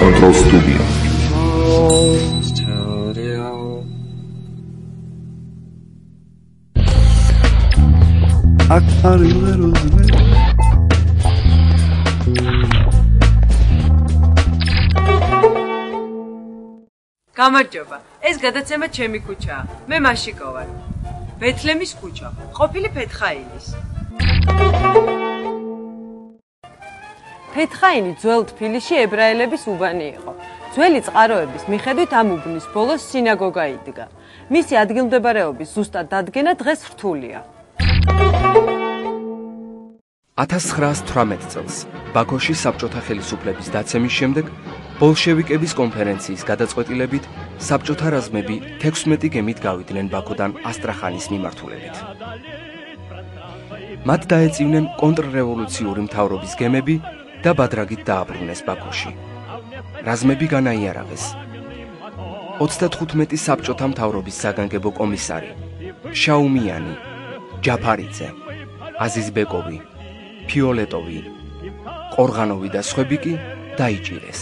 Control Studio. გამარჯობა, ეს გადაცემა ჩემი ქუჩაა. მე მაშიკო ვარ. ბეთლემის ქუჩა, ყოფილი ფეთხაინის. ფეთხაინი ძველ თბილისში ებრაელების უბანი იყო. ძველი წყაროების მიხედვით ამ უბნის ბოლოს სინაგოგა იდგა. მისი ადგილმდებარეობის ზუსტად დადგენა დღეს რთულია. 1918 წელს ბაქოში საბჭოთა ხელისუფლების დაცემის შემდეგ ბოლშევიკების კონფერენციის გადაწყვეტილებით საბჭოთა რაზმები 16 გემით გავიდნენ ბაქოდან ასტრახანის მიმართულებით. მათ დაეწივნენ კონტრრევოლუციური მთავრობის გემები და ბადრაგით დააბრუნეს ბაქოში. რაზმები განაიარაღეს. 35 საბჭოთა მთავრობის საგანგებო კომისარი შაუმიანი, ჯაფარიძე, აზიზბეკოვი, ფიოლეტოვი, ყორღანოვი და სხვები კი დაიჭირეს.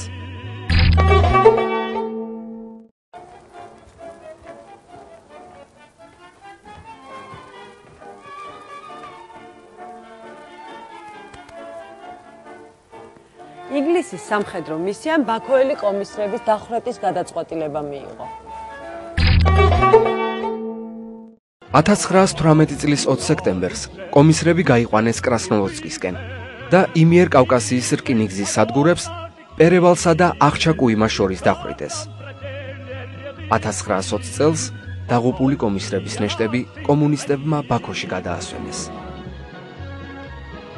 ინგლისის სამხედრო მისიამ ბაქოელი კომისრების დახვრეტის გადაწყვეტილება მიიღო. 1918 წლის 20 სექტემბერს კომისრები გაიყვანეს კრასნოვოდსკისკენ და იმიერ კავკასიის რკინიგზის სადგურებს პერევალსა და აღჩაკუიმას შორის დახვრიტეს. 1920 წელს დაღუპული კომისრების ნეშტები კომუნისტებმა ბაქოში გადაასვენეს.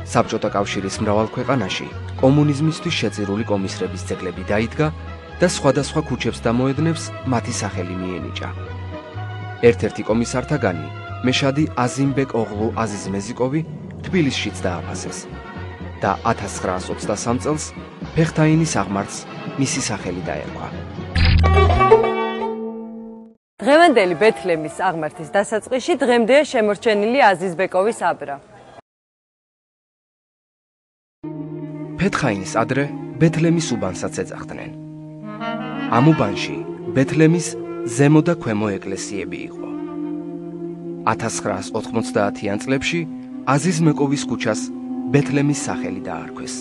საბჭოთა კავშირის მრავალ ქვეყანაში კომუნიზმისთვის შეწირული კომისრების ძეგლები დაიდგა და სხვადასხვა ქუჩებს და მოედნებს მათი სახელი მიენიჭა. ერთ-ერთი კომისართაგანი, მეშადი აზიმბეკ ოღლუ აზიზმეზიკოვი თბილისშიც დააფასეს და 1923 წელს ფეხთაინის აღმართს მისი სახელი დაერქვა. დღევანდელი ბეთლემის აღმართის დასაწყისში დღემდეა შემორჩენილი აზიზბეკოვის აბრა. ფეთხაინის ადრე ბეთლემის უბანსაც ეძახდნენ. ამ უბანში ბეთლემის ზემო და ქვემო ეკლესიები იყო. 1990-იან წლებში აზიზმეკოვის ქუჩას ბეთლემის სახელი დაარქვეს.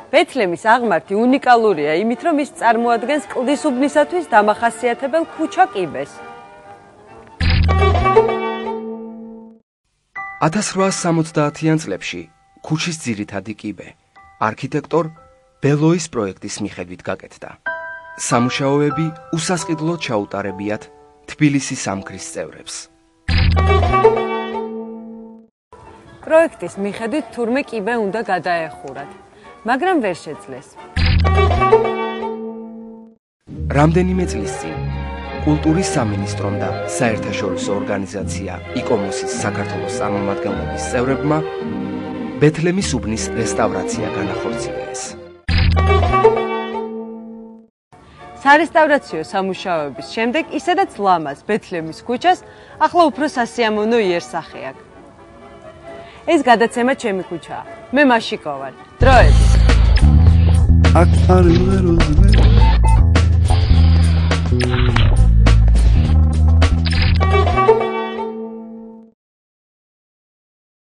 ბეთლემის აღმართი უნიკალურია იმით, რომ ის წარმოადგენს კლდის უბნისათვის დამახასიათებელ ქუჩა კიბეს. 1870-იან წლებში ქუჩის ძირითადი კიბე არქიტექტორ ბელოის პროექტის მიხედვით გაკეთდა. სამუშაოები უსასყიდლოდ ჩაუტარებიათ თბილისის სამქრის წევრებს. პროექტის მიხედვით თურმე კიბე უნდა გადაეხურათ, მაგრამ ვერ შეძლეს. რამდენიმე წლის წინ კულტურის სამინისტრომ და საერთაშორისო ორგანიზაცია იკომოსის საქართველოს წარმომადგენლობის წევრებმა ბეთლემის უბნის რესტავრაცია განახორციელეს. სარესტავრაციო სამუშაოების შემდეგ ისედაც ლამაზ ბეთლემის ქუჩას ახლა უფრო სასიამოვნო იერსახე აქვს. ეს გადაცემა ჩემი ქუჩაა. მე მაშიკო ვარ. დროებით.